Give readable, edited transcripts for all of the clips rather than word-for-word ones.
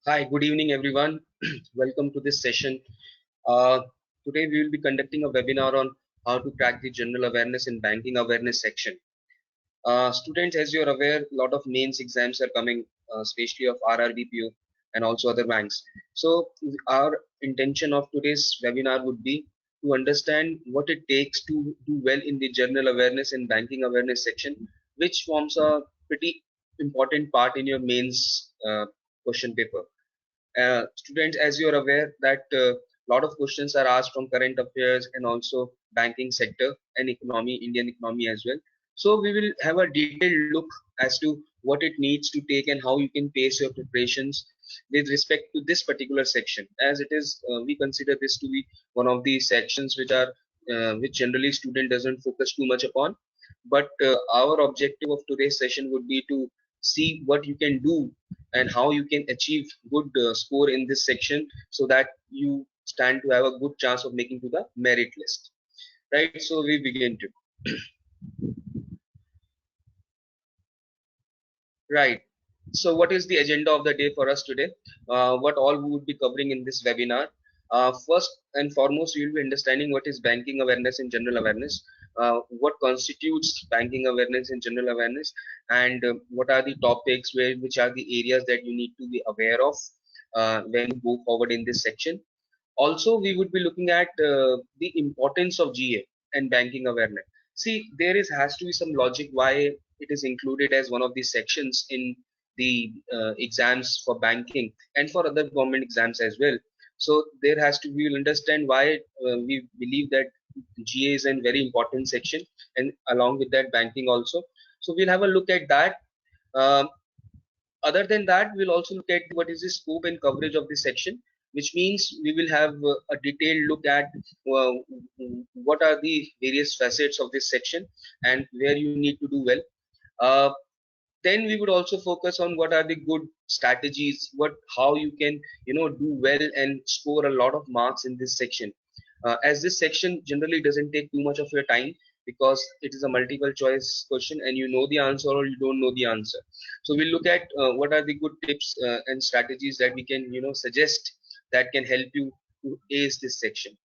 Hi, good evening, everyone. Welcome to this session. Uh, Today, we will be conducting a webinar on how to crack the general awareness and banking awareness section. Students, as you're aware, a lot of mains exams are coming, especially of RRB and also other banks. So, our intention of today's webinar would be to understand what it takes to do well in the general awareness and banking awareness section, which forms a pretty important part in your mains question paper. Students, as you are aware that a lot of questions are asked from current affairs and also banking sector and economy, Indian economy as well. So we will have a detailed look as to what it needs to take and how you can pace your preparations with respect to this particular section, as it is we consider this to be one of the sections which generally student doesn't focus too much upon. But our objective of today's session would be to see what you can do and how you can achieve good score in this section so that you stand to have a good chance of making to the merit list, right? So we begin to right. So what is the agenda of the day for us today? What all we would be covering in this webinar? First and foremost, we will be understanding what is banking awareness and general awareness, what constitutes banking awareness and general awareness, and what are the topics which are the areas that you need to be aware of when you go forward in this section. Also, we would be looking at the importance of GA and banking awareness. See, there is has to be some logic why it is included as one of the sections in the exams for banking and for other government exams as well. So there has to we will understand why we believe that GA is a very important section, and along with that banking also. So we'll have a look at that. Um, Other than that, we'll also look at what is the scope and coverage of this section, which means we will have a detailed look at uh, what are the various facets of this section and where you need to do well. Uh, then we would also focus on what are the good strategies, how you can do well and score a lot of marks in this section, as this section generally doesn't take too much of your time because it is a multiple choice question and you know the answer or you don't know the answer. So we'll look at what are the good tips and strategies that we can suggest that can help you to ace this section.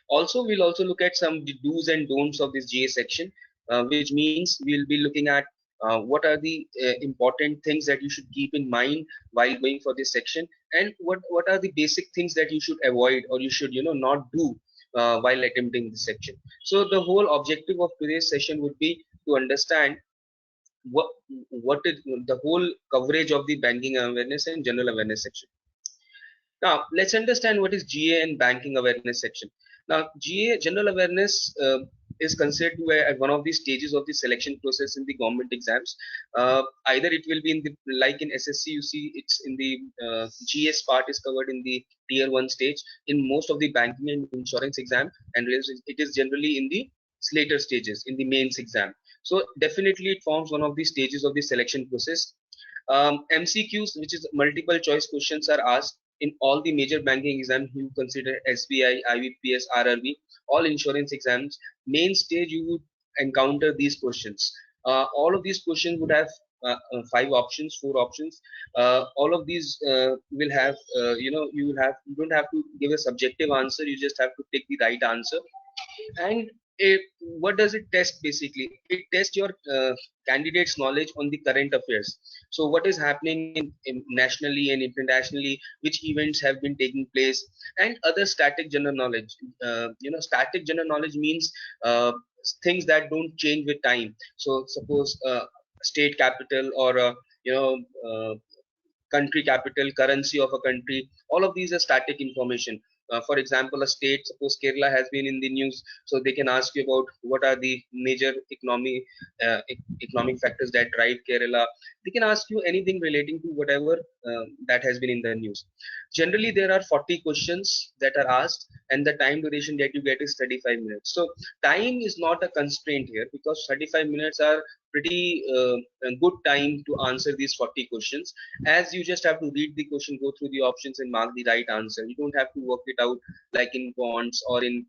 Also, we'll also look at some do's and don'ts of this GA section, which means we'll be looking at what are the important things that you should keep in mind while going for this section, and what are the basic things that you should avoid or you should not do while attempting this section. So the whole objective of today's session would be to understand what what is the whole coverage of the banking awareness and general awareness section. Now, let's understand what is GA and banking awareness section. Now, GA, general awareness, is considered to be one of the stages of the selection process in the government exams. Either it will be in the, like in SSC, you see it's in the GS part is covered in the tier 1 stage. In most of the banking and insurance exam, and it is generally in the later stages, in the mains exam. So definitely it forms one of the stages of the selection process. MCQs, which is multiple choice questions, are asked in all the major banking exams. You consider SBI, IBPS, RRB, all insurance exams. Main stage, you would encounter these questions. All of these questions would have five options, four options. All of these will have, you don't have to give a subjective answer. You just have to take the right answer. And what does it test? Basically it tests your candidate's knowledge on the current affairs. So what is happening in nationally and internationally, which events have been taking place, and other static general knowledge. Static general knowledge means things that don't change with time. So suppose state capital or you know uh, country capital, currency of a country. All of these are static information. For example, a state, suppose Kerala has been in the news, so they can ask you about what are the major economic factors that drive Kerala. They can ask you anything relating to whatever that has been in the news. Generally, there are 40 questions that are asked, and the time duration that you get is 35 minutes. So time is not a constraint here because 35 minutes are pretty a good time to answer these 40 questions, as you just have to read the question, go through the options and mark the right answer. You don't have to work it out like in bonds or in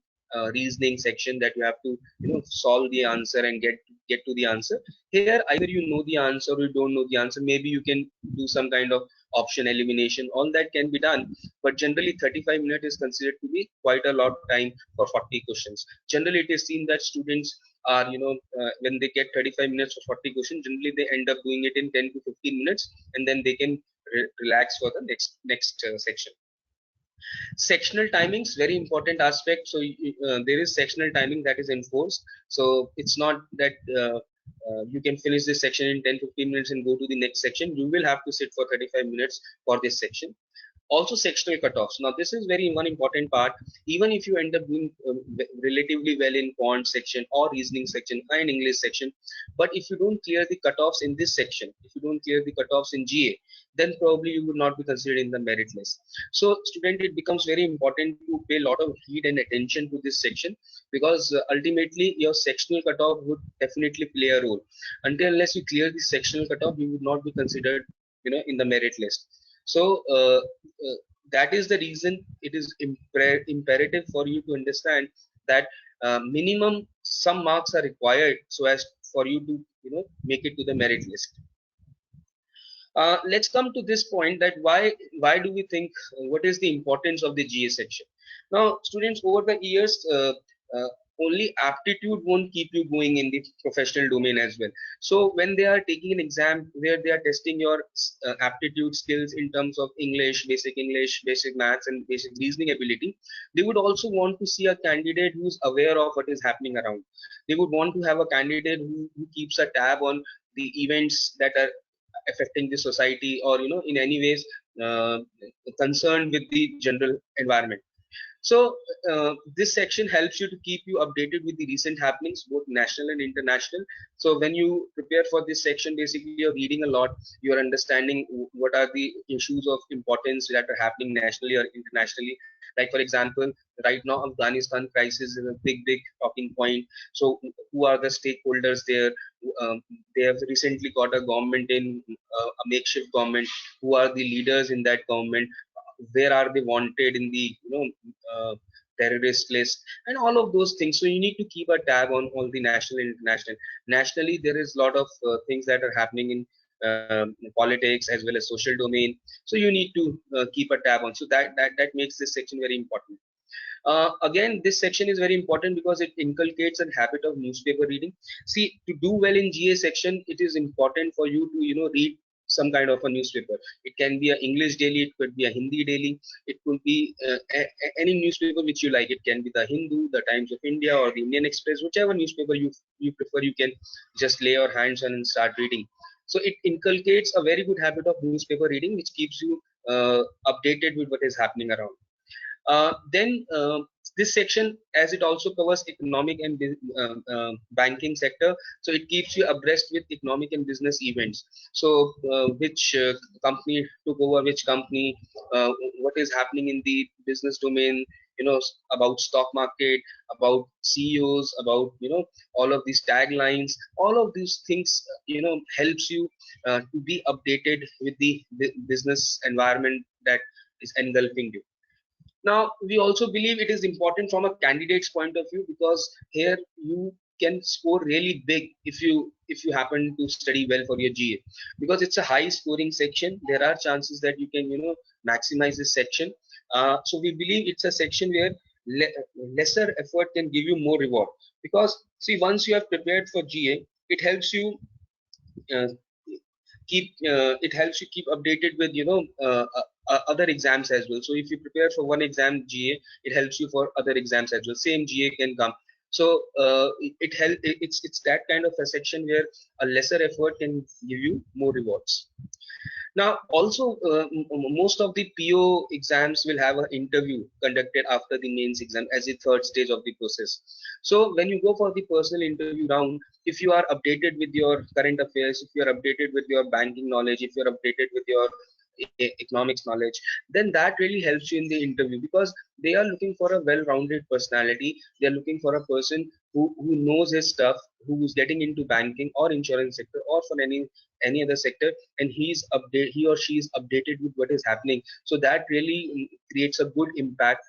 reasoning section that you have to solve the answer and get to the answer. Here either you know the answer or you don't know the answer. Maybe you can do some kind of option elimination. All that can be done, but generally 35 minutes is considered to be quite a lot of time for 40 questions. Generally it is seen that students are when they get 35 minutes for 40 questions, generally they end up doing it in 10 to 15 minutes, and then they can relax for the next section. Sectional timings, very important aspect. So there is sectional timing that is enforced. So it's not that you can finish this section in 10-15 minutes and go to the next section. You will have to sit for 35 minutes for this section. Also sectional cutoffs. Now this is very one important part. Even if you end up doing relatively well in quant section or reasoning section and English section, but if you don't clear the cutoffs in this section, if you don't clear the cutoffs in GA, then probably you would not be considered in the merit list. So student, it becomes very important to pay a lot of heed and attention to this section, because ultimately your sectional cutoff would definitely play a role. Until unless you clear the sectional cutoff, you would not be considered in the merit list. So that is the reason it is imperative for you to understand that minimum some marks are required so as for you to make it to the merit list. Let's come to this point, that why do we think what is the importance of the GA section? Now students, over the years uh, only aptitude won't keep you going in the professional domain as well. So when they are taking an exam where they are testing your aptitude skills in terms of English, basic maths and basic reasoning ability, they would also want to see a candidate who's aware of what is happening around. They would want to have a candidate who keeps a tab on the events that are affecting the society, or in any ways uh, concerned with the general environment. So this section helps you to keep you updated with the recent happenings, both national and international. So when you prepare for this section, basically you're reading a lot, you're understanding what are the issues of importance that are happening nationally or internationally. Like for example, right now Afghanistan crisis is a big talking point. So who are the stakeholders there? They have recently got a government in a makeshift government. Who are the leaders in that government? Where are they wanted in the terrorist list, and all of those things. So you need to keep a tab on all the national and international. Nationally there is a lot of things that are happening in politics as well as social domain, so you need to keep a tab on. So that makes this section very important. Again, this section is very important because it inculcates a habit of newspaper reading. See, to do well in GA section, it is important for you to read some kind of a newspaper. It can be an English daily, it could be a Hindi daily, it could be any newspaper which you like. It can be the Hindu, the Times of India, or the Indian Express, whichever newspaper you prefer. You can just lay your hands on and start reading. So it inculcates a very good habit of newspaper reading, which keeps you updated with what is happening around. Then this section, as it also covers economic and banking sector, so it keeps you abreast with economic and business events. So which company took over which company, what is happening in the business domain, about stock market, about CEOs, about all of these taglines, all of these things helps you to be updated with the business environment that is engulfing you. Now, we also believe it is important from a candidate's point of view, because here you can score really big if you happen to study well for your GA, because it's a high scoring section. There are chances that you can maximize this section. So we believe it's a section where lesser effort can give you more reward, because see, once you have prepared for GA, it helps you uh, it helps you keep updated with other exams as well. So if you prepare for one exam GA, it helps you for other exams as well. Same GA can come. So it's that kind of a section where a lesser effort can give you more rewards. Now, also, most of the PO exams will have an interview conducted after the mains exam as the third stage of the process. So when you go for the personal interview round, if you are updated with your current affairs, if you are updated with your banking knowledge, if you are updated with your economics knowledge, then that really helps you in the interview, because they are looking for a well-rounded personality. They are looking for a person who knows his stuff, who is getting into banking or insurance sector or for any other sector, and he or she is updated with what is happening. So that really creates a good impact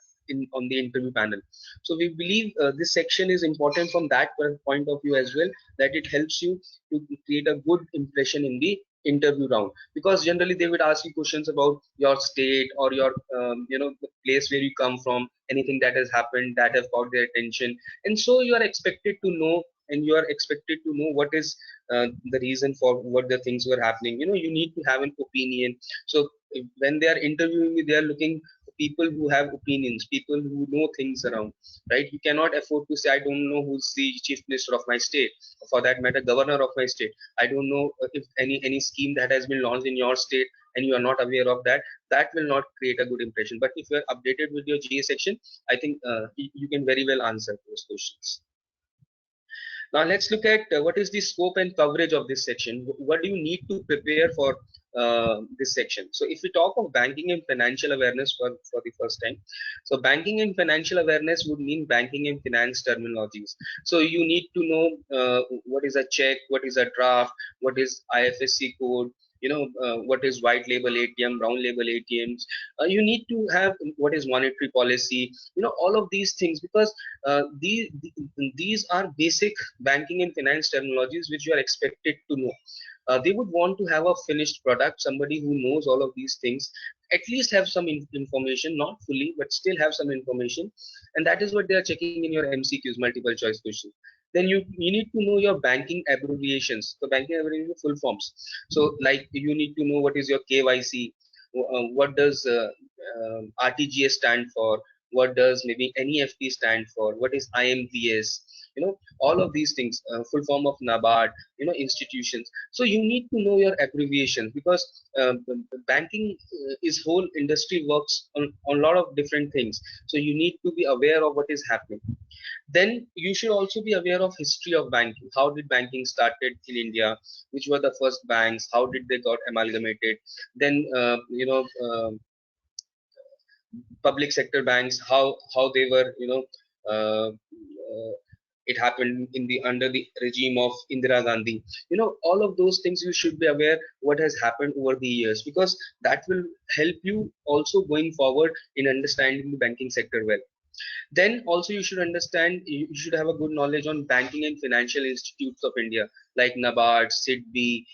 on the interview panel. So we believe this section is important from that point of view as well, that it helps you to create a good impression in the interview round, because generally they would ask you questions about your state or your the place where you come from, anything that has happened that have caught their attention, and so you are expected to know, and you are expected to know what is the reason for what the things were happening. You need to have an opinion. So when they are interviewing you, they are looking for people who have opinions, people who know things around, right? You cannot afford to say, I don't know who's the chief minister of my state, or for that matter governor of my state. I don't know if any scheme that has been launched in your state and you are not aware of that. That will not create a good impression. But if you are updated with your GA section, I think you can very well answer those questions. Now let's look at what is the scope and coverage of this section. What do you need to prepare for this section? So if we talk of banking and financial awareness for the first time, so banking and financial awareness would mean banking and finance terminologies. So you need to know what is a check, what is a draft, what is IFSC code, what is white label ATM, brown label ATMs. You need to have what is monetary policy, all of these things, because these are basic banking and finance terminologies which you are expected to know. They would want to have a finished product, somebody who knows all of these things, at least have some information, not fully, but still have some information. And that is what they are checking in your MCQs, multiple choice questions. Then you need to know your banking abbreviations. So banking abbreviation full forms. So like you need to know what is your KYC, what does RTGS stand for, what does maybe NEFT stand for, what is IMPS, all of these things, full form of NABARD, institutions. So you need to know your abbreviations, because banking is whole industry works on a lot of different things. So you need to be aware of what is happening. Then you should also be aware of history of banking. How did banking started in India? Which were the first banks? How did they got amalgamated? Then public sector banks, how they were, uh, it happened in the under the regime of Indira Gandhi. All of those things you should be aware what has happened over the years, because that will help you also going forward in understanding the banking sector well. Then also you should understand, you should have a good knowledge on banking and financial institutes of India, like NABARD, SIDBI,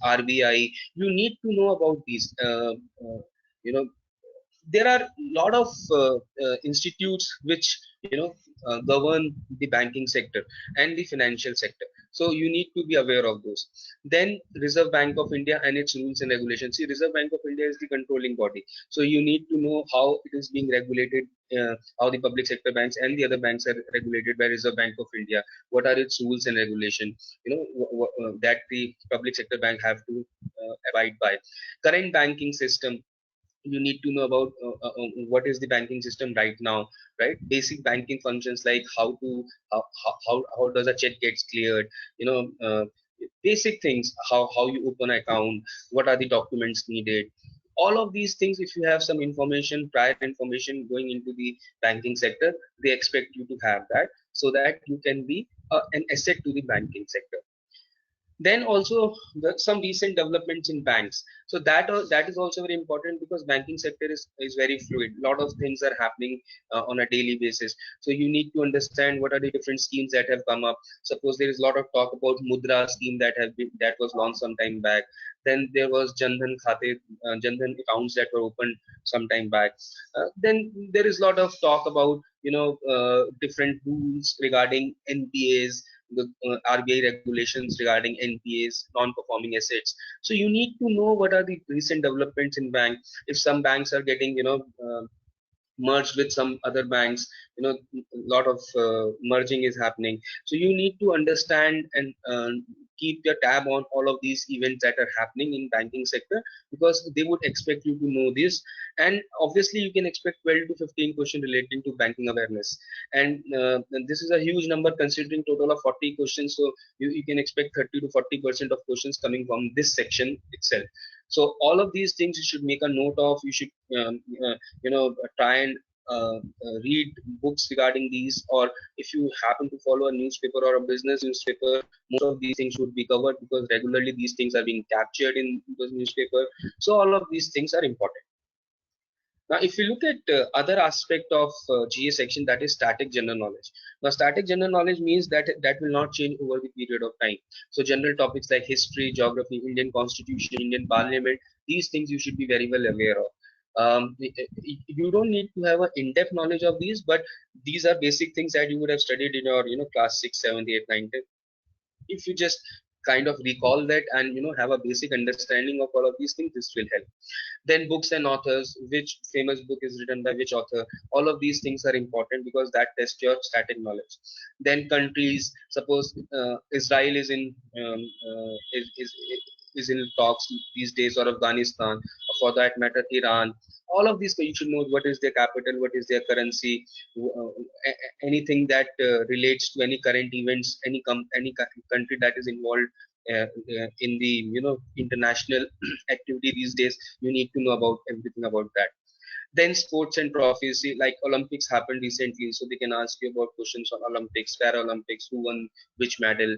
RBI. You need to know about these. You know, there are a lot of institutes which govern the banking sector and the financial sector. So you need to be aware of those. Then Reserve Bank of India and its rules and regulations. See, Reserve Bank of India is the controlling body. So you need to know how it is being regulated, how the public sector banks and the other banks are regulated by Reserve Bank of India. What are its rules and regulation? That the public sector bank have to abide by. Current banking system, you need to know about what is the banking system right now, right? Basic banking functions, like how does a check gets cleared, basic things, how you open an account, what are the documents needed. All of these things, if you have some information, prior information going into the banking sector, they expect you to have that, so that you can be an asset to the banking sector. Then also some recent developments in banks. So that is also very important, because banking sector is very fluid. A lot of things are happening on a daily basis. So you need to understand what are the different schemes that have come up. Suppose there is a lot of talk about Mudra scheme that was launched some time back. Then there was Jandhan Khate, Jandhan accounts that were opened some time back. Then there is a lot of talk about different rules regarding NPAs, the RBI regulations regarding NPAs, non-performing assets. So you need to know what are the recent developments in bank. If some banks are getting, merged with some other banks, a lot of merging is happening. So you need to understand and keep your tab on all of these events that are happening in banking sector, because they would expect you to know this. And obviously you can expect 12 to 15 questions relating to banking awareness, and this is a huge number considering total of 40 questions. So you can expect 30 to 40% of questions coming from this section itself. So all of these things you should make a note of. You should try and read books regarding these, or if you happen to follow a newspaper or a business newspaper, most of these things should be covered, because regularly these things are being captured in the newspaper. So all of these things are important. Now, if you look at other aspect of GA section, that is static general knowledge. Now, static general knowledge means that that will not change over the period of time. So, general topics like history, geography, Indian Constitution, Indian Parliament, these things you should be very well aware of. You don't need to have an in-depth knowledge of these, but these are basic things that you would have studied in your, class 6, 7, 8, 9, 10. If you just kind of recall that and have a basic understanding of all of these things, this will help. Then books and authors, which famous book is written by which author, all of these things are important because that tests your static knowledge. Then countries, suppose Israel is in is in talks these days, or Afghanistan, or for that matter Iran. All of these you should know what is their capital, what is their currency, anything that relates to any current events, any country that is involved in the international activity these days. You need to know about everything about that. Then sports and trophies, see, like Olympics happened recently, so they can ask you about questions on Olympics, Paralympics, who won which medal,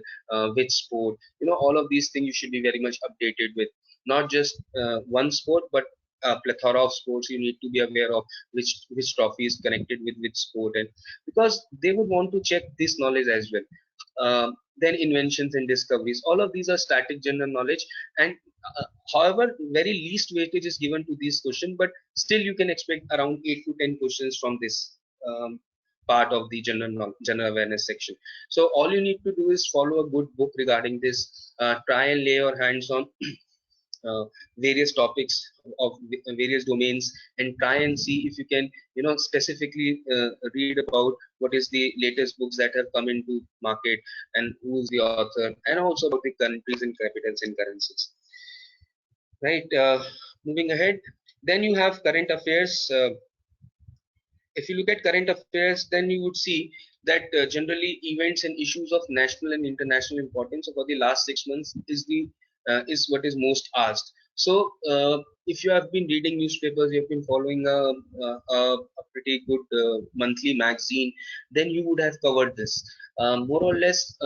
which sport. All of these things you should be very much updated with. Not just one sport, but a plethora of sports. You need to be aware of which trophy is connected with which sport, and because they would want to check this knowledge as well. Then inventions and discoveries. All of these are static general knowledge, and however, very least weightage is given to these questions, but still you can expect around 8 to 10 questions from this part of the general awareness section. So all you need to do is follow a good book regarding this. Try and lay your hands on uh, various topics of various domains, and try and see if you can specifically read about what is the latest books that have come into market, and who is the author, and also about the countries and capitals and currencies, right? Moving ahead, then you have current affairs. If you look at current affairs, then you would see that generally events and issues of national and international importance over the last 6 months is what is most asked. So if you have been reading newspapers, you have been following a pretty good monthly magazine, then you would have covered this. More or less,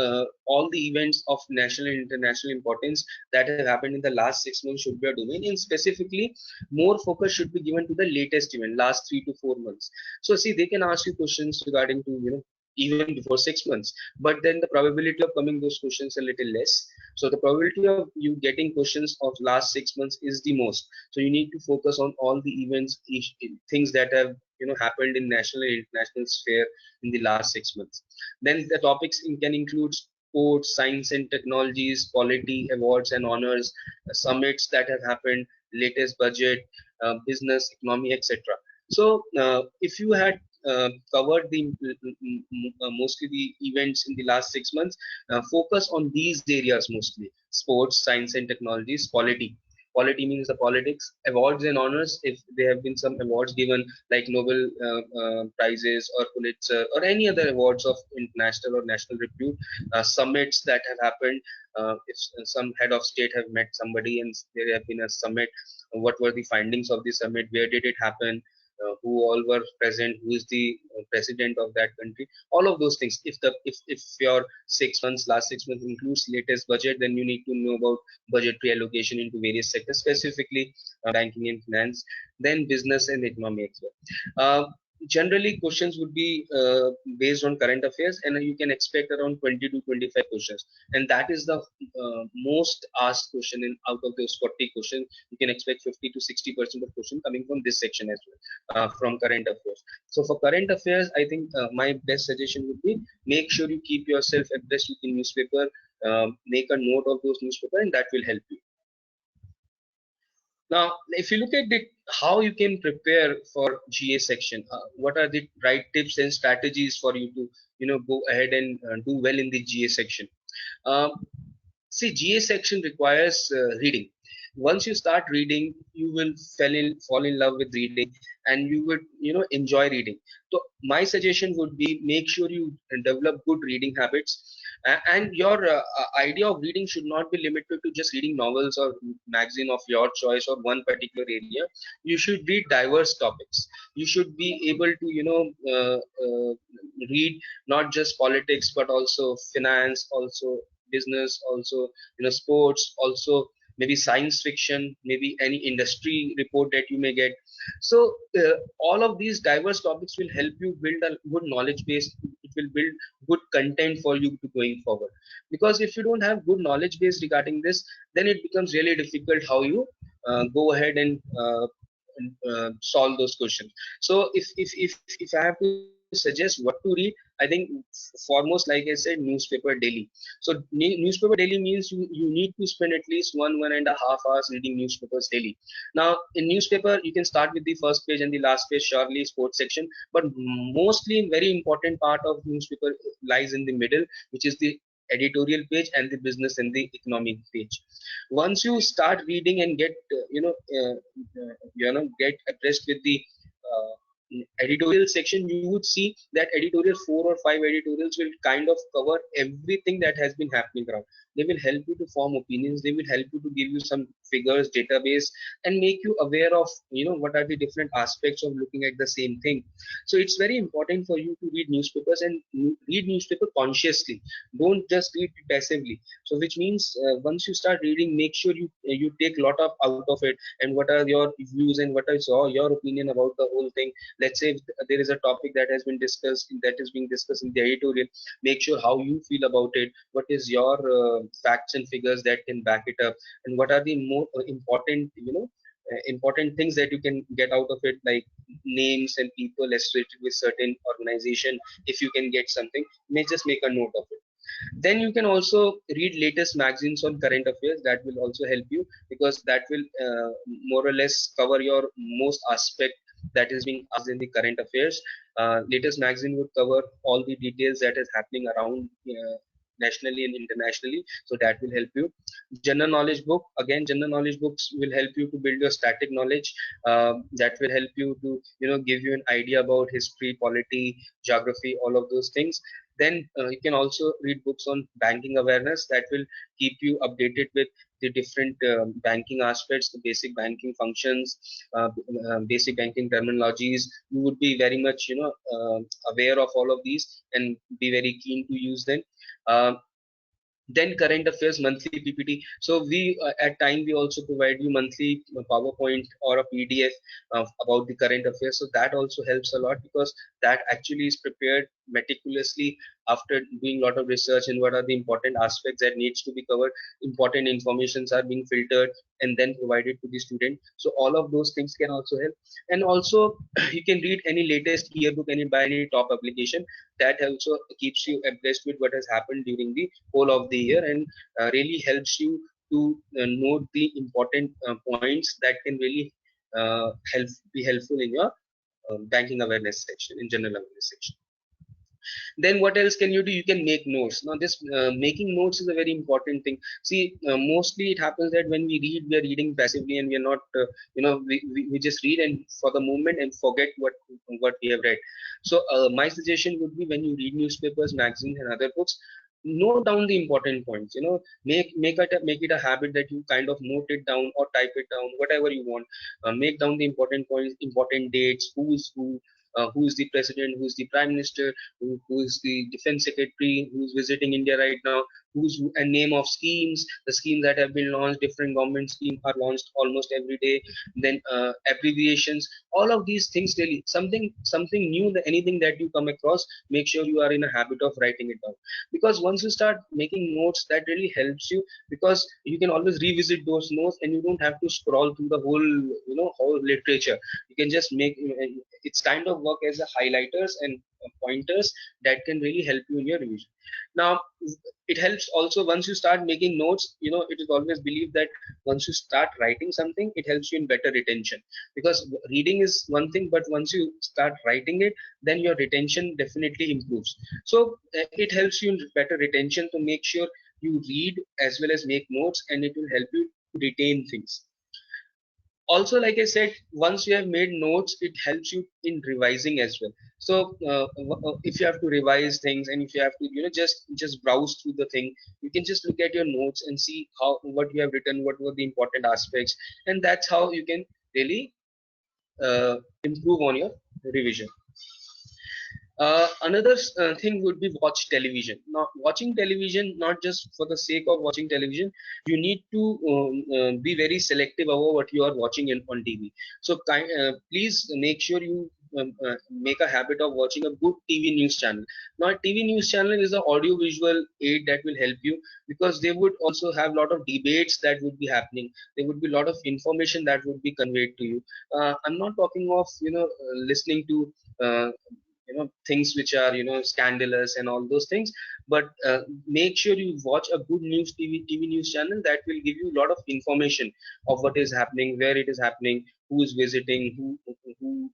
all the events of national and international importance that have happened in the last 6 months should be a domain. And specifically, more focus should be given to the latest event, last 3 to 4 months. So see, they can ask you questions regarding to even before 6 months, but then the probability of coming those questions a little less. So the probability of you getting questions of last 6 months is the most. So you need to focus on all the events, things that have happened in national and international sphere in the last 6 months. Then the topics can include sports, science and technologies, quality, awards and honors, summits that have happened, latest budget, business, economy, etc. So if you had covered the mostly the events in the last 6 months, focus on these areas mostly: sports, science and technologies, quality. Quality means the politics, awards and honors. If there have been some awards given, like Nobel prizes or Pulitzer or any other awards of international or national repute, summits that have happened. If some head of state have met somebody and there have been a summit, what were the findings of the summit? Where did it happen? Who all were present, who is the president of that country, all of those things. If your 6 months, last 6 months includes latest budget, then you need to know about budgetary allocation into various sectors, specifically banking and finance, then business and economy as well. Generally questions would be based on current affairs, and you can expect around 20 to 25 questions, and that is the most asked question. In out of those 40 questions, you can expect 50 to 60% of questions coming from this section as well, from current affairs. So for current affairs, I think my best suggestion would be, make sure you keep yourself abreast with the newspaper, make a note of those newspaper, and that will help you. Now, if you look at it, how you can prepare for GA section, what are the right tips and strategies for you to, go ahead and do well in the GA section? Um, See, GA section requires reading. Once you start reading, you will fall in love with reading, and you would enjoy reading. So my suggestion would be, make sure you develop good reading habits, and your idea of reading should not be limited to just reading novels or magazine of your choice or one particular area. You should read diverse topics. You should be able to read not just politics, but also finance, also business, also sports, also maybe science fiction, maybe any industry report that you may get. So all of these diverse topics will help you build a good knowledge base. It will build good content for you to going forward. Because if you don't have good knowledge base regarding this, then it becomes really difficult how you go ahead and solve those questions. So if I have to suggest what to read, I think foremost, like I said, newspaper daily. So newspaper daily means you need to spend at least 1.5 hours reading newspapers daily. Now in newspaper you can start with the first page and the last page, surely sports section, but mostly very important part of newspaper lies in the middle, which is the editorial page and the business and the economic page. Once you start reading and get get abreast with the editorial section, you would see that editorial 4 or 5 editorials will kind of cover everything that has been happening around. They will help you to form opinions, they will help you to give you some figures, database, and make you aware of what are the different aspects of looking at the same thing. So it's very important for you to read newspapers and read newspaper consciously. Don't just read it passively. So which means once you start reading, make sure you take a lot of out of it, and what are your views and what is your opinion about the whole thing. Let's say if there is a topic that has been discussed, that is being discussed in the editorial, make sure how you feel about it, what is your facts and figures that can back it up, and what are the more important important things that you can get out of it, like names and people associated with certain organization. If you can get something, may just make a note of it. Then you can also read latest magazines on current affairs. That will also help you, because that will more or less cover your most aspect that is being asked in the current affairs. Latest magazine would cover all the details that is happening around nationally and internationally, so that will help you. General knowledge book, again, general knowledge books will help you to build your static knowledge. That will help you to give you an idea about history, polity, geography, all of those things. Then you can also read books on banking awareness. That will keep you updated with the different banking aspects, the basic banking functions, basic banking terminologies. You would be very much aware of all of these and be very keen to use them. uh, then current affairs monthly PPT. So we at time we also provide you monthly PowerPoint or a PDF about the current affairs. So that also helps a lot, because that actually is prepared meticulously after doing a lot of research and what are the important aspects that needs to be covered. Important informations are being filtered and then provided to the student. So all of those things can also help. And also you can read any latest yearbook any by any top publication. That also keeps you abreast with what has happened during the whole of the year, and really helps you to note the important points that can really be helpful in your banking awareness section, in general awareness section. Then what else can you do? You can make notes. Now this making notes is a very important thing. See, mostly it happens that when we read, we are reading passively, and we are not we just read and for the moment and forget what we have read. So my suggestion would be, when you read newspapers, magazines, and other books, note down the important points. Make it a habit that you kind of note it down or type it down, whatever you want. Make down the important points, important dates, who is the president, who is the prime minister, who is the defense secretary, who is visiting India right now, who's a name of schemes, the schemes that have been launched. Different government schemes are launched almost every day. Then abbreviations, all of these things, really something new, anything that you come across, make sure you are in a habit of writing it down. Because once you start making notes, that really helps you, because you can always revisit those notes, and you don't have to scroll through the whole literature. You can just make it's kind of work as a highlighters and pointers that can really help you in your revision. Now it helps also, once you start making notes, it is always believed that once you start writing something, it helps you in better retention. Because reading is one thing, but once you start writing it, then your retention definitely improves. So it helps you in better retention, to make sure you read as well as make notes, and it will help you to retain things. Also, like I said, once you have made notes, it helps you in revising as well. So if you have to revise things, and if you have to just browse through the thing, you can just look at your notes and see how what you have written, what were the important aspects, and that's how you can really improve on your revision. Another thing would be watch television. Now, watching television, not just for the sake of watching television, you need to be very selective about what you are watching on TV. So, please make sure you make a habit of watching a good TV news channel. Now, TV news channel is an audio visual aid that will help you, because they would also have a lot of debates that would be happening. There would be a lot of information that would be conveyed to you. I'm not talking of listening to things which are scandalous and all those things, but make sure you watch a good TV news channel that will give you a lot of information of what is happening, where it is happening, who is visiting, who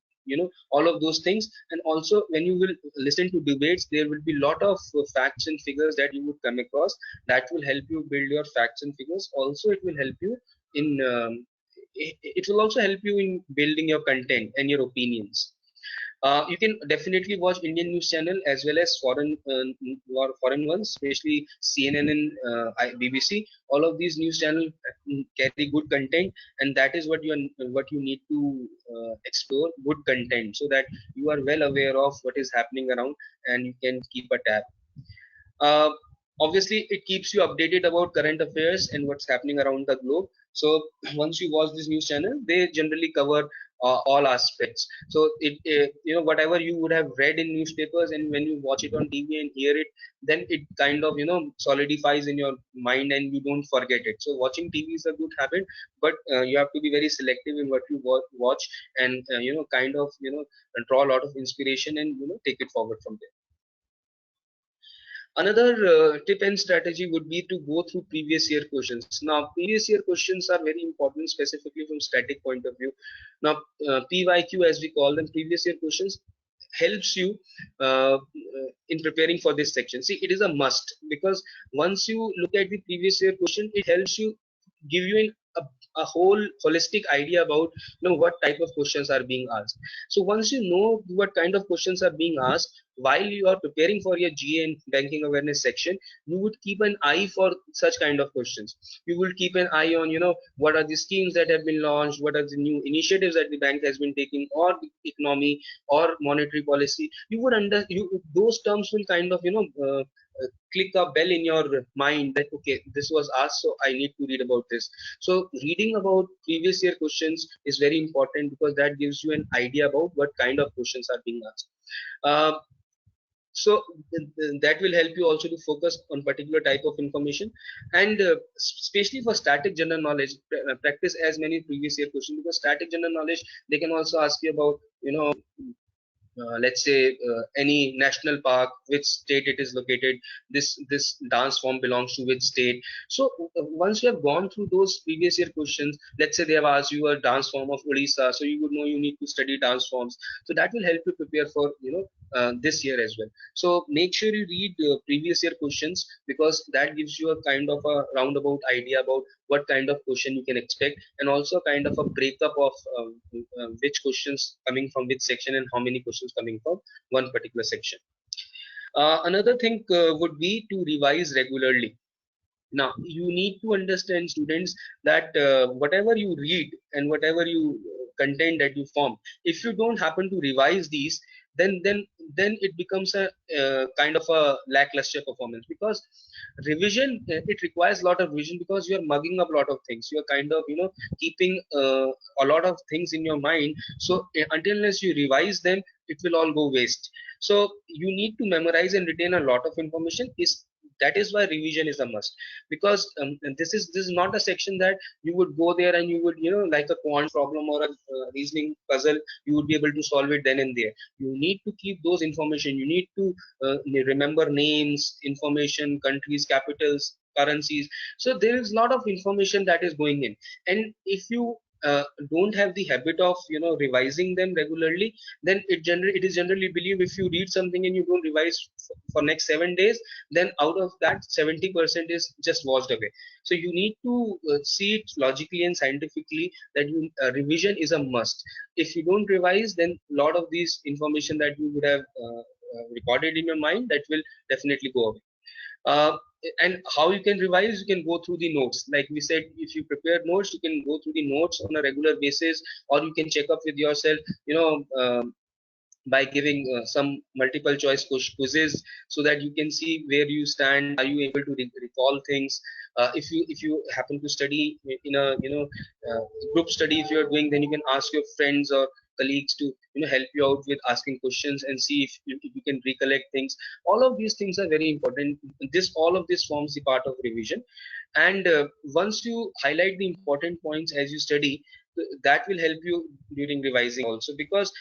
all of those things. And also, when you will listen to debates, there will be a lot of facts and figures that you would come across that will help you build your facts and figures. Also, it will help you in it will also help you in building your content and your opinions. You can definitely watch Indian news channel as well as foreign ones, especially CNN and BBC. All of these news channels carry good content, and that is what you need to explore, good content, so that you are well aware of what is happening around and you can keep a tab. Uh, Obviously, it keeps you updated about current affairs and what's happening around the globe. So once you watch this news channel, they generally cover all aspects. So whatever you would have read in newspapers, and when you watch it on TV and hear it, then it kind of solidifies in your mind and you don't forget it. So watching TV is a good habit, but you have to be very selective in what you watch, and kind of draw a lot of inspiration and take it forward from there. Another tip and strategy would be to go through previous year questions. Now, previous year questions are very important, specifically from static point of view. Now, PYQ, as we call them, previous year questions, helps you in preparing for this section. See, it is a must, because once you look at the previous year question, it helps you give you a whole holistic idea about what type of questions are being asked. So once you know what kind of questions are being asked while you are preparing for your GA and banking awareness section, you would keep an eye for such kind of questions. You will keep an eye on what are the schemes that have been launched, what are the new initiatives that the bank has been taking, or the economy or monetary policy. You would those terms will kind of click a bell in your mind that okay, this was asked, so I need to read about this. So reading about previous year questions is very important, because that gives you an idea about what kind of questions are being asked. uh, so that will help you also to focus on particular type of information. And especially for static general knowledge, practice as many previous year questions, because static general knowledge, they can also ask you about let's say any national park, which state it is located, this dance form belongs to which state. So once you have gone through those previous year questions, let's say they have asked you a dance form of Odisha, so you would know you need to study dance forms. So that will help you prepare for this year as well. So make sure you read previous year questions, because that gives you a kind of a roundabout idea about what kind of question you can expect, and also kind of a breakup of which questions coming from which section and how many questions coming from one particular section. Another thing would be to revise regularly. Now, you need to understand, students, that whatever you read and whatever you content that you form, if you don't happen to revise these, then it becomes a kind of a lackluster performance, because revision, it requires a lot of revision, because you are mugging up a lot of things. You are kind of keeping a lot of things in your mind. So until unless you revise them, it will all go waste. So you need to memorize and retain a lot of information. That is why revision is a must, because and this is not a section that you would go there and you would like a quant problem or a reasoning puzzle, you would be able to solve it then and there. You need to keep those information. You need to remember names, information, countries, capitals, currencies. So there is a lot of information that is going in, and if you don't have the habit of revising them regularly, then it is generally believed, if you read something and you don't revise for next 7 days, then out of that 70% is just washed away. So you need to see it logically and scientifically, that revision is a must. If you don't revise, then a lot of these information that you would have recorded in your mind, that will definitely go away. uh, and how you can revise, you can go through the notes. Like we said, if you prepare notes, you can go through the notes on a regular basis, or you can check up with yourself, by giving some multiple choice quizzes, so that you can see where you stand. Are you able to recall things? If you happen to study in a group study, if you're doing, then you can ask your friends or colleagues to help you out with asking questions and see if you can recollect things. All of these things are very important. This all of this forms the part of revision. And once you highlight the important points as you study, that will help you during revising also, because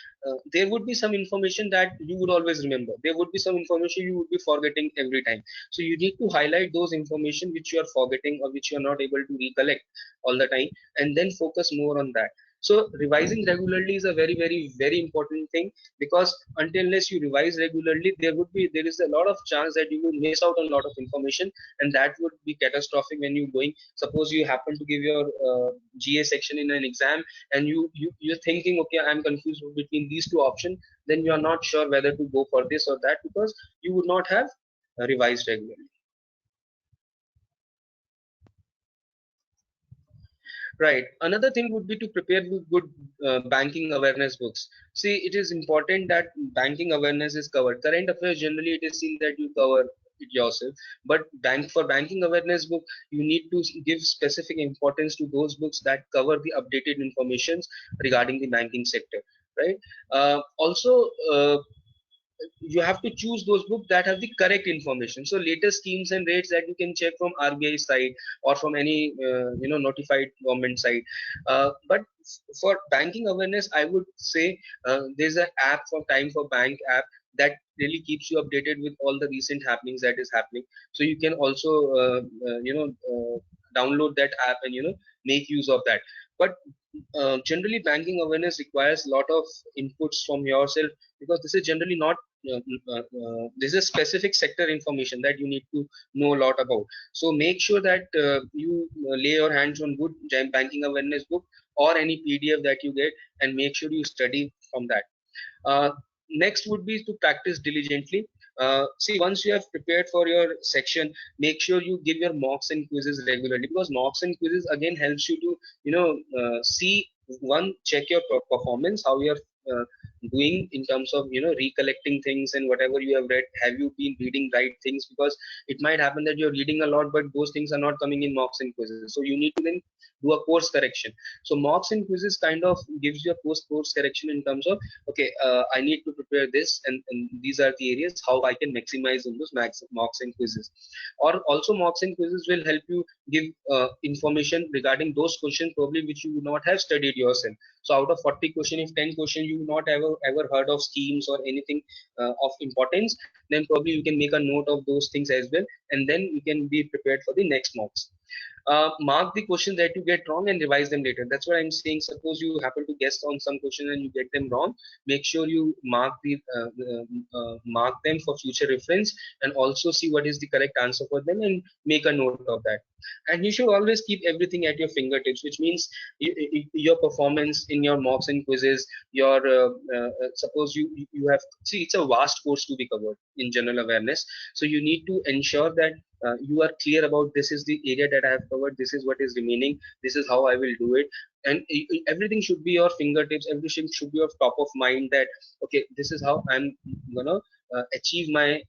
there would be some information that you would always remember, there would be some information you would be forgetting every time. So you need to highlight those information which you are forgetting or which you are not able to recollect all the time, and then focus more on that. So revising regularly is a very, very, very important thing, because until unless you revise regularly, there is a lot of chance that you will miss out on a lot of information, and that would be catastrophic when you're going. Suppose you happen to give your GA section in an exam, and you're thinking, okay, I'm confused between these two options, then you are not sure whether to go for this or that, because you would not have revised regularly. Right. Another thing would be to prepare with good banking awareness books. See, it is important that banking awareness is covered. Current affairs, generally it is seen that you cover it yourself, but for banking awareness book, you need to give specific importance to those books that cover the updated informations regarding the banking sector. Right. Also, you have to choose those books that have the correct information. So latest schemes and rates that you can check from RBI side or from any notified government side. But for banking awareness, I would say there's an app for Time for Bank app that really keeps you updated with all the recent happenings that is happening. So you can also download that app and make use of that. But generally banking awareness requires a lot of inputs from yourself, because this is generally not this is specific sector information that you need to know a lot about. So make sure that you lay your hands on good banking awareness book or any PDF that you get, and make sure you study from that. uh, Next would be to practice diligently. See, once you have prepared for your section, make sure you give your mocks and quizzes regularly, because mocks and quizzes again helps you to see, one, check your performance, how you're doing in terms of recollecting things, and whatever you have read, have you been reading right things? Because it might happen that you're reading a lot, but those things are not coming in mocks and quizzes. So you need to then do a course correction. So mocks and quizzes kind of gives you a course correction in terms of, okay, I need to prepare this, and these are the areas how I can maximize in those mocks and quizzes. Or also mocks and quizzes will help you give information regarding those questions probably which you would not have studied yourself. So out of 40 question, if 10 question you not ever heard of schemes or anything of importance, then probably you can make a note of those things as well, and then you can be prepared for the next mocks. Mark the questions that you get wrong and revise them later. That's what I'm saying. Suppose you happen to guess on some question and you get them wrong, make sure you mark them for future reference, and also see what is the correct answer for them and make a note of that. And you should always keep everything at your fingertips, which means your performance in your mocks and quizzes, your suppose you have, see, it's a vast course to be covered in general awareness. So you need to ensure that you are clear about, this is the area that I have covered, this is what is remaining, this is how I will do it. And everything should be your fingertips, everything should be your top of mind, that okay, this is how I'm gonna achieve my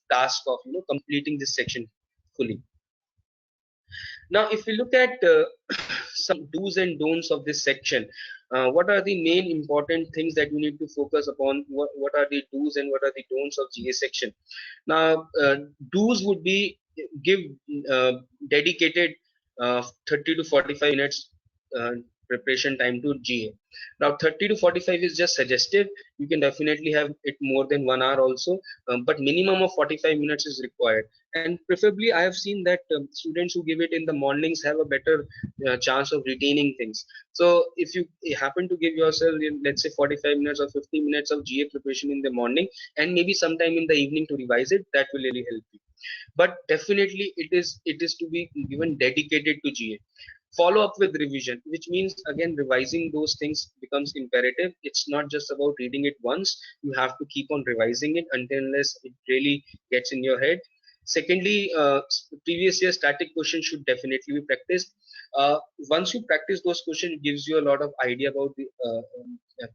task of completing this section fully. Now if we look at some do's and don'ts of this section, what are the main important things that you need to focus upon? What are the do's and what are the don'ts of GA section? Now, do's would be give uh, dedicated 30 to 45 minutes uh, preparation time to GA. Now, 30 to 45 is just suggestive. You can definitely have it more than 1 hour also, but minimum of 45 minutes is required. And preferably, I have seen that students who give it in the mornings have a better chance of retaining things. So, if you happen to give yourself, let's say, 45 minutes or 50 minutes of GA preparation in the morning, and maybe sometime in the evening to revise it, that will really help you. But definitely it is to be given dedicated to GA. Follow up with revision, which means again revising those things becomes imperative. It's not just about reading it once, you have to keep on revising it until unless it really gets in your head. Secondly, previous year static questions should definitely be practiced. Once you practice those questions, it gives you a lot of idea about the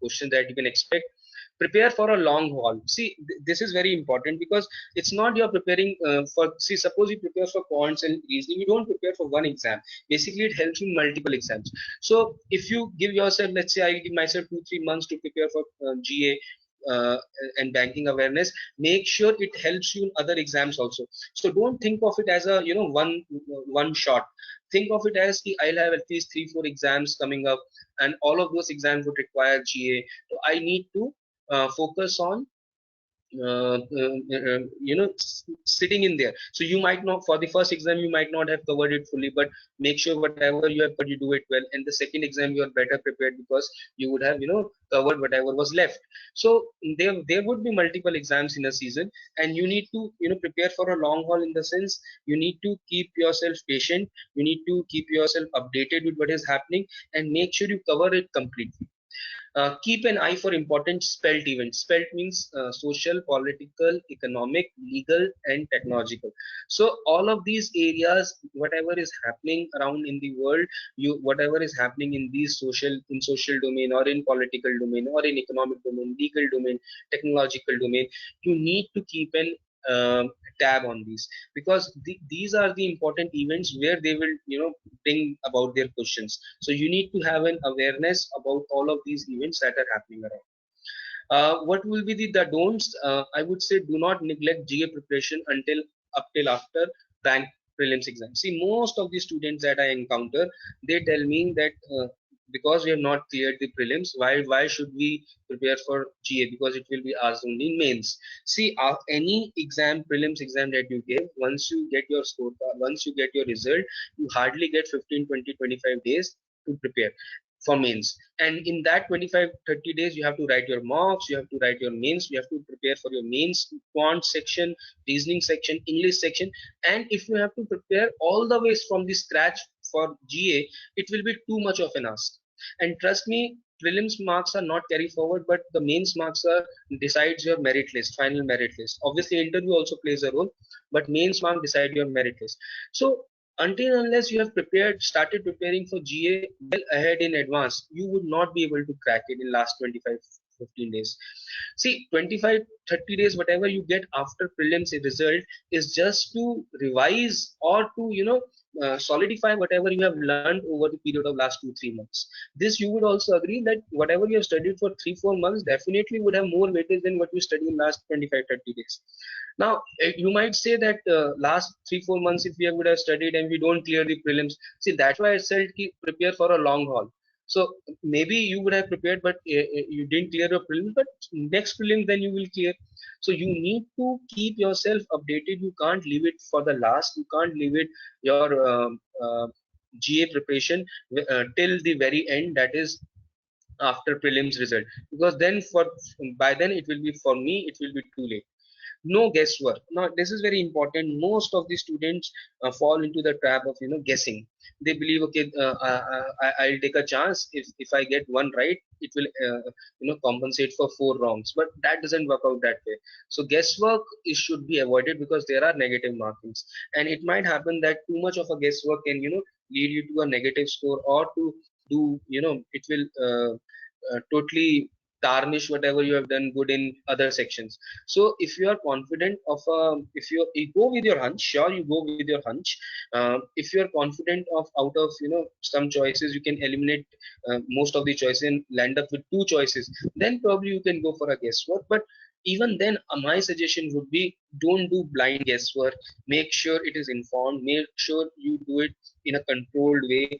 question that you can expect. Prepare for a long haul. See, this is very important, because it's not you're preparing for, see, suppose you prepare for quants and reasoning, you don't prepare for one exam. Basically it helps you in multiple exams. So if you give yourself, let's say I give myself 2-3 months to prepare for GA uh, and banking awareness, make sure it helps you in other exams also. So don't think of it as a, one shot. Think of it as I'll have at least 3-4 exams coming up, and all of those exams would require GA. So I need to focus on sitting in there. So you might not, for the first exam you might not have covered it fully, but make sure whatever you have covered, you do it well, and the second exam you are better prepared, because you would have covered whatever was left. So there would be multiple exams in a season, and you need to prepare for a long haul, in the sense you need to keep yourself patient, you need to keep yourself updated with what is happening, and make sure you cover it completely. Keep an eye for important spelt events. Spelt means social, political, economic, legal, and technological. So all of these areas, whatever is happening around in the world, whatever is happening in these social domain, or in political domain, or in economic domain, legal domain, technological domain, you need to keep an tab on these, because these are the important events where they will bring about their questions. So you need to have an awareness about all of these events that are happening around. What will be the don'ts? I would say do not neglect GA preparation until up till after bank prelims exam. See, most of the students that I encounter, they tell me that because we have not cleared the prelims, why should we prepare for GA? Because it will be asked only in mains. See, any exam, prelims exam that you give, once you get your score, once you get your result, you hardly get 15, 20, 25 days to prepare for mains. And in that 25-30 days, you have to write your mocks, you have to write your mains, you have to prepare for your mains, quant section, reasoning section, English section. And if you have to prepare all the ways from the scratch for GA, it will be too much of an ask. And trust me, prelims marks are not carry forward, but the mains marks are decides your merit list, final merit list. Obviously interview also plays a role, but mains mark decide your merit list. So until unless you have started preparing for GA well ahead in advance, you would not be able to crack it in last 25-15 days. See, 25-30 days, whatever you get after prelims result is just to revise, or to solidify whatever you have learned over the period of last 2-3 months. This you would also agree that whatever you have studied for 3-4 months definitely would have more weightage than what you studied in last 25-30 days. Now, you might say that last 3-4 months, if we would have studied and we don't clear the prelims, see, that's why I said prepare for a long haul. So maybe you would have prepared, but you didn't clear your prelims, but next prelim then you will clear. So you need to keep yourself updated. You can't leave it for the last. You can't leave it your GA preparation till the very end. That is after prelims result, because then by then it will be, for me it will be too late. No guesswork. Now this is very important. Most of the students fall into the trap of guessing. They believe, okay, I'll take a chance. If I get one right, it will compensate for 4 wrongs, but that doesn't work out that way. So guesswork should be avoided, because there are negative markings, and it might happen that too much of a guesswork can lead you to a negative score, or to do it will totally tarnish whatever you have done good in other sections. So if you are confident of you go with your hunch, sure, you go with your hunch. If you are confident of, out of some choices you can eliminate most of the choices and land up with 2 choices, then probably you can go for a guesswork. But even then, my suggestion would be, don't do blind guesswork. Make sure it is informed, make sure you do it in a controlled way.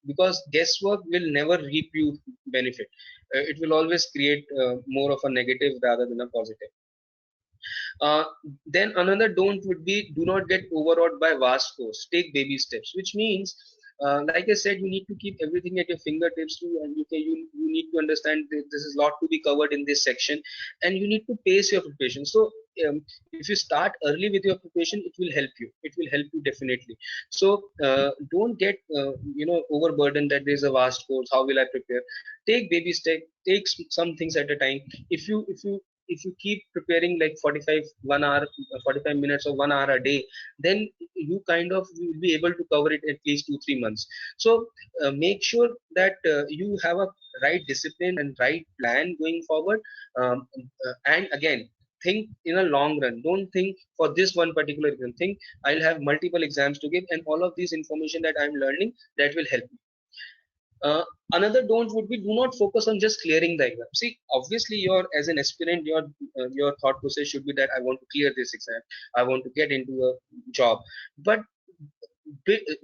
Because guesswork will never reap you benefit. It will always create more of a negative rather than a positive. Uh, then another don't would be, do not get overawed by vast scores. Take baby steps, which means, like I said, you need to keep everything at your fingertips too, and you need to understand that this is a lot to be covered in this section, and you need to pace your preparation. So if you start early with your preparation, it will help you. It will help you definitely. So don't get overburdened that there is a vast course. How will I prepare? Take baby steps. Take some things at a time. If you if you keep preparing like 45 1 hour 45 minutes or 1 hour a day, then you kind of will be able to cover it at least 2 3 months. So make sure that you have a right discipline and right plan going forward. And again, think in a long run. Don't think for this one particular exam. Think I'll have multiple exams to give, and all of this information that I'm learning, that will help me. Another don't would be, do not focus on just clearing the exam. See, obviously, your as an aspirant, your thought process should be that I want to clear this exam, I want to get into a job. But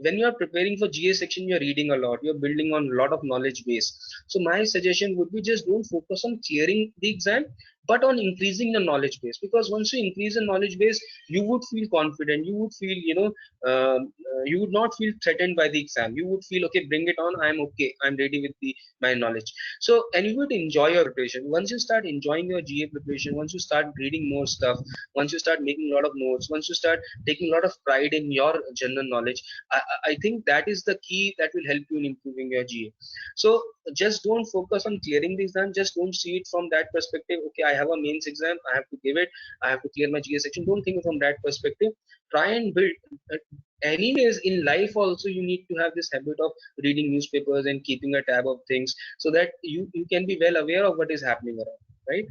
when you are preparing for GA section, you're reading a lot, you're building on a lot of knowledge base. So my suggestion would be, just don't focus on clearing the exam, but on increasing the knowledge base. Because once you increase the knowledge base, you would feel confident, you would feel, you would not feel threatened by the exam. You would feel, okay, bring it on, I'm okay, I'm ready with the my knowledge. So, and you would enjoy your preparation. Once you start enjoying your GA preparation, once you start reading more stuff, once you start making a lot of notes, once you start taking a lot of pride in your general knowledge, I think that is the key that will help you in improving your GA. So just don't focus on clearing the exam. Just don't see it from that perspective. Okay, I have a mains exam, I have to give it, I have to clear my GA section. Don't think from that perspective. Try and build. Anyways, in life also, you need to have this habit of reading newspapers and keeping a tab of things, so that you can be well aware of what is happening around, right?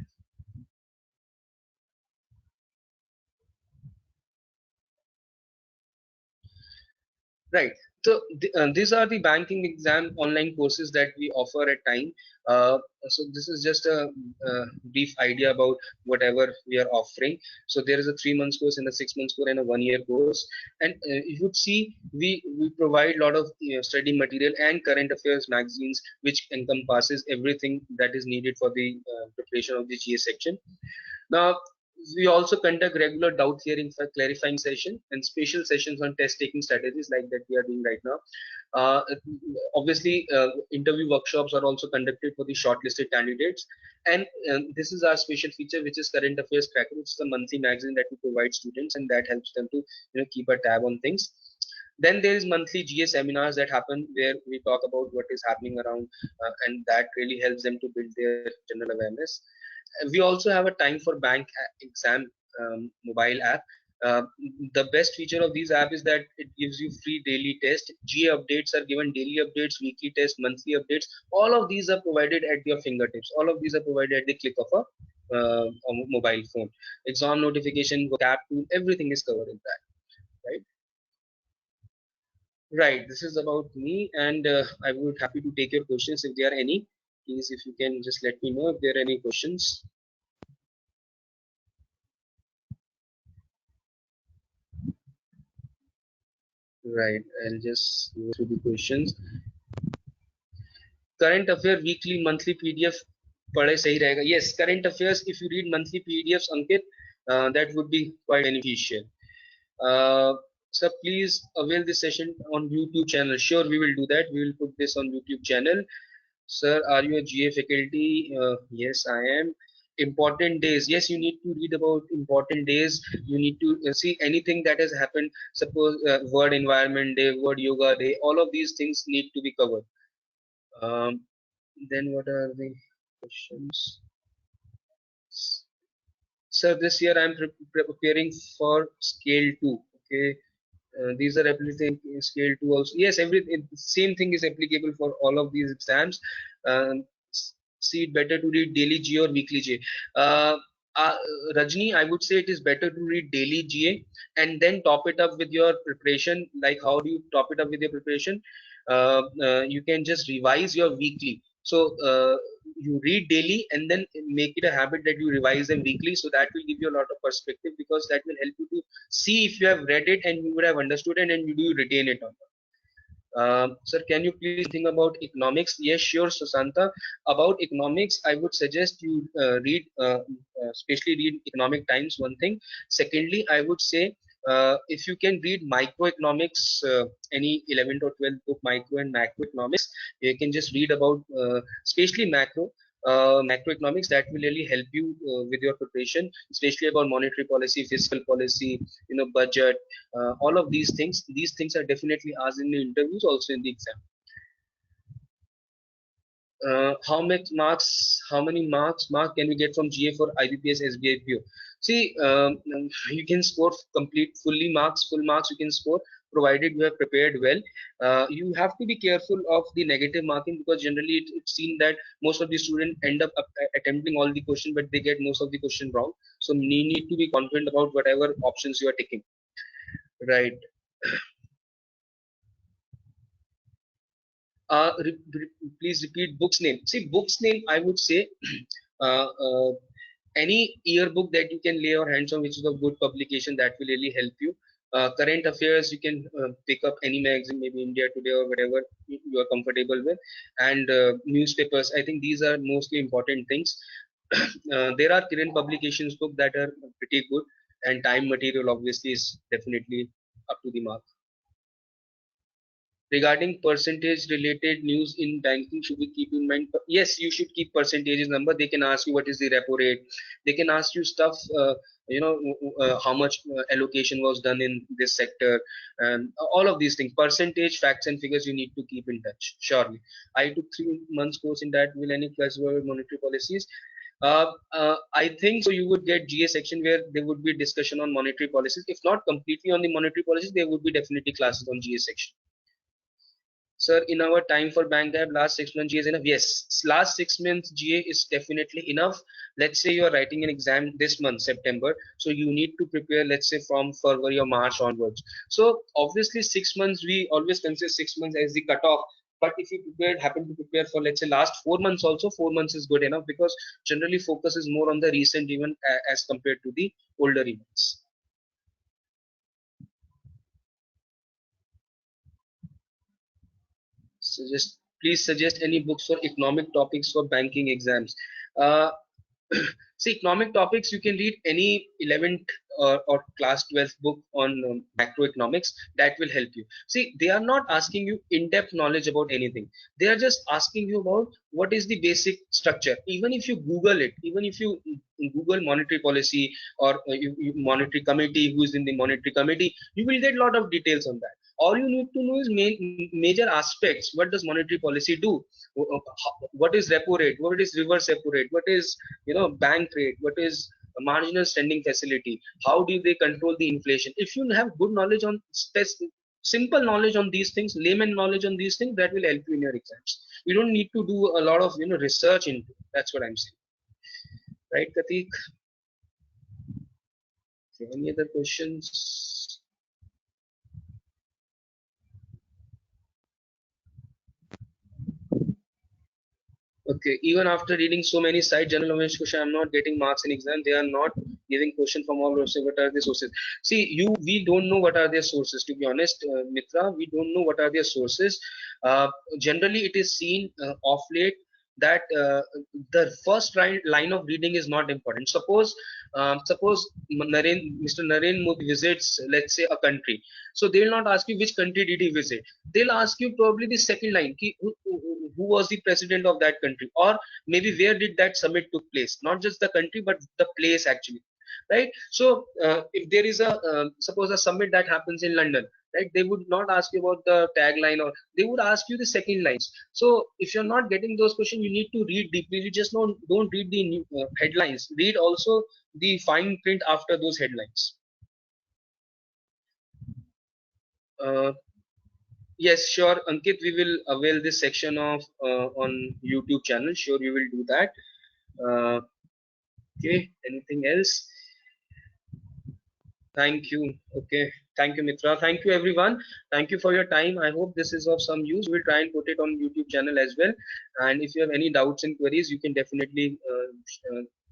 Right. So these are the banking exam online courses that we offer at time. Uh, so this is just a brief idea about whatever we are offering. So there is a 3 months course and a 6 months course and a 1 year course. And you would see we provide a lot of study material and current affairs magazines, which encompasses everything that is needed for the preparation of the GA section. Now, we also conduct regular doubt clearing for clarifying session and special sessions on test taking strategies like that we are doing right now. Uh, Obviously, interview workshops are also conducted for the shortlisted candidates. And this is our special feature, which is Current Affairs Tracker. It's the monthly magazine that we provide students, and that helps them to keep a tab on things. Then there is monthly GA seminars that happen where we talk about what is happening around, and that really helps them to build their general awareness. We also have a time for bank exam mobile app. uh, the best feature of these app is that it gives you free daily test. GA updates are given, daily updates, weekly test, monthly updates. All of these are provided at your fingertips. All of these are provided at the click of a mobile phone. Exam notification, vocab tool, everything is covered in that, right? Right, this is about me, and I would happy to take your questions if there are any. Please, if you can just let me know if there are any questions. Right, I'll just go through the questions. Current affair weekly monthly PDF पढ़े सही रहेगा. Yes, current affairs, if you read monthly PDFs, Ankit, that would be quite beneficial. uh, Sir, please avail this session on YouTube channel. Sure, we will do that. We will put this on YouTube channel. Sir, are you a GA faculty? Yes, I am. Important days. Yes, you need to read about important days. You need to see anything that has happened. Suppose World Environment Day, World Yoga Day. All of these things need to be covered. Um, then what are the questions? Sir, this year I'm preparing for scale 2. Okay. These are applicable in scale 2 also. Yes, same thing is applicable for all of these exams. See, it better to read daily GA or weekly GA. Uh, uh, Rajni, I would say it is better to read daily GA and then top it up with your preparation. Like, how do you top it up with your preparation? You can just revise your weekly. So you read daily and then make it a habit that you revise them weekly. So that will give you a lot of perspective, because that will help you to see if you have read it and you would have understood it, and you do retain it or not. Sir, can you please think about economics? Yes, sure, Susanta. About economics, I would suggest you especially read Economic Times, one thing. Secondly, I would say if you can read microeconomics, any 11th or 12th book, micro and macroeconomics, you can just read about, especially macroeconomics. That will really help you with your preparation, especially about monetary policy, fiscal policy, budget, all of these things are definitely asked in the interviews, also in the exam. how many mark can we get from GA for IBPS SBI PO? See, you can score complete fully marks, full marks you can score provided you have prepared well. You have to be careful of the negative marking because generally it's seen that most of the students end up attempting all the question, but they get most of the question wrong. So you need to be confident about whatever options you are taking. Right. Please repeat book's name. See, book's name, I would say, uh, uh, any yearbook that you can lay your hands on, which is a good publication, that will really help you. Current affairs, you can pick up any magazine, maybe India Today or whatever you are comfortable with, and newspapers. I think these are mostly important things. There are current publications book that are pretty good, and time material obviously is definitely up to the mark. Regarding percentage related news in banking, should we keep in mind? Yes, you should keep percentages number. They can ask you what is the repo rate. They can ask you stuff, you know, how much allocation was done in this sector, and all of these things. Percentage, facts and figures you need to keep in touch. Surely. I took 3 months course in that. Will any class about monetary policies? I think so. You would get GA section where there would be discussion on monetary policies. If not completely on the monetary policies, there would be definitely classes on GA section. Sir, in our time for bank app, last 6 months GA is enough. Yes, last 6 months GA is definitely enough. Let's say you're writing an exam this month, September. So you need to prepare, let's say, from February or March onwards. So obviously 6 months, we always consider 6 months as the cutoff. But if you happen to prepare for, let's say, last 4 months also, 4 months is good enough because generally focus is more on the recent event as compared to the older events. Please suggest any books for economic topics for banking exams. Uh, See, economic topics, you can read any 11th or class 12th book on macroeconomics that will help you. See, they are not asking you in-depth knowledge about anything. They are just asking you about what is the basic structure. Even if you Google it, even if you Google monetary policy or monetary committee, who is in the monetary committee, you will get a lot of details on that. All you need to know is major aspects. What does monetary policy do? What is repo rate? What is reverse repo rate? What is bank rate? What is a marginal standing facility? How do they control the inflation? If you have good knowledge on simple knowledge on these things, layman knowledge on these things, that will help you in your exams. You don't need to do a lot of research into it. That's what I'm saying. Right, Katik? Any other questions? Okay, even after reading so many side general knowledge question, I'm not getting marks in exam. They are not giving question from all sources. What are the sources? See, we don't know what are their sources. To be honest, Mitra, we don't know what are their sources. Generally, it is seen off late that the first line of reading is not important. Suppose Mr. Naren Modi visits, let's say, a country. So they will not ask you which country did he visit. They'll ask you probably the second line, who was the president of that country, or maybe where did that summit took place, not just the country but the place actually, right? So if there is a suppose a summit that happens in London, right, they would not ask you about the tagline, or they would ask you the second lines. So if you're not getting those questions, you need to read deeply. You just don't read the headlines, read also the fine print after those headlines. uh, Yes, sure, Ankit. We will avail this section of on YouTube channel. Sure, you will do that. Uh, okay. Anything else? Thank you. Okay. Thank you, Mitra. Thank you, everyone. Thank you for your time. I hope this is of some use. We'll try and put it on YouTube channel as well. And if you have any doubts and queries, you can definitely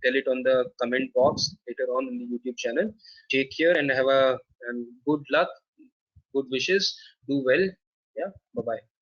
tell it on the comment box later on in the YouTube channel. Take care and have a good luck, good wishes. Do well. Yeah. Bye bye.